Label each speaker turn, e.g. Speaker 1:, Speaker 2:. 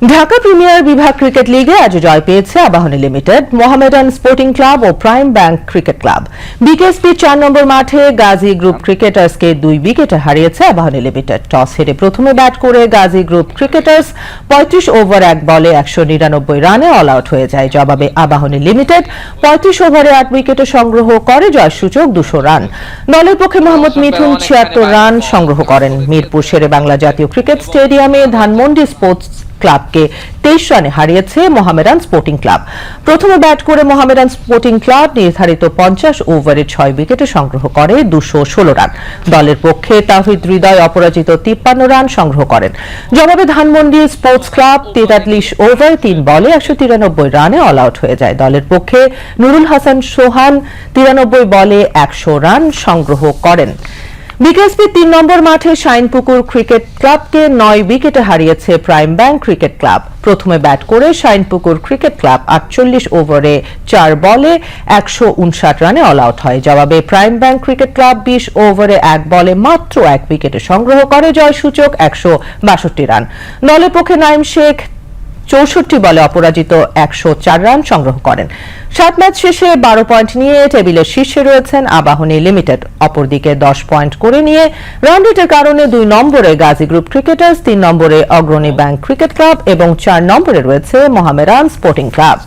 Speaker 1: Dhaka premier বিভাগ cricket লিগে আজ জয় পেয়েছে Abahani limited, Mohammedan sporting club ও prime bank cricket club. BKSP 4 নম্বর মাঠে গাজী গ্রুপ ক্রিকেটার্সকে 2 উইকেটে হারিয়েছে আবাহনী লিমিটেড। টস হেরে প্রথমে ব্যাট করে গাজী গ্রুপ ক্রিকেটার্স 35 ওভার 1 বলে 199 রানে অল আউট হয়ে যায়। জবাবে আবাহনী লিমিটেড 35 ওভারে 8 উইকেটে সংগ্রহ করে জয়সূচক 200 রান। দলের পক্ষে মোহাম্মদ মিঠুন 76 রান সংগ্রহ করেন। মিরপুর শেরে বাংলা জাতীয় ক্রিকেট স্টেডিয়ামে ধানমন্ডি স্পোর্টস ক্লাবকে 23 রানে হারিয়েছে মোহামেডান স্পোর্টিং ক্লাব। প্রথমে ব্যাট করে মোহামেডান স্পোর্টিং ক্লাব নির্ধারিত 50 ওভারে 6 উইকেটে সংগ্রহ করে 216 রান। দলের পক্ষে তাওহিদ হৃদয় অপরাজিত 53 রান সংগ্রহ করেন। জবাবে ধানমন্ডি স্পোর্টস ক্লাব 43 ওভার 3 বলে 193 রানে অল আউট হয়ে যায়। দলের পক্ষে নুরুল হাসান সোহান 93 বলে 100 রান সংগ্রহ করেন। বিকেএসপি 3 নম্বর মাঠে শাইনপুকুর ক্রিকেট ক্লাবকে 9 উইকেটে হারিয়েছে প্রাইম ব্যাংক ক্রিকেট ক্লাব। প্রথমে ব্যাট করে শাইনপুকুর ক্রিকেট ক্লাব 48 ওভারে 4 বলে 159 রানে অল আউট হয়। জবাবে প্রাইম ব্যাংক ক্রিকেট ক্লাব 20 ওভারে 1 বলে মাত্র 1 উইকেটে সংগ্রহ করে জয়সূচক 162 রান। দলের পক্ষে নাইম শেখ 64 বলে অপরাজিত 104 রান সংগ্রহ করেন। 7 ম্যাচ শেষে 12 পয়েন্ট নিয়ে টেবিলের শীর্ষে রয়েছেন আবাহনী লিমিটেড। অপরদিকে 10 পয়েন্ট করে নিয়ে রান রেটের কারণে 2 নম্বরে গাজী গ্রুপ ক্রিকেটার্স, 3 নম্বরে অগ্রণী ব্যাংক ক্রিকেট ক্লাব এবং 4 নম্বরে রয়েছে মোহামেডান স্পোর্টিং ক্লাব।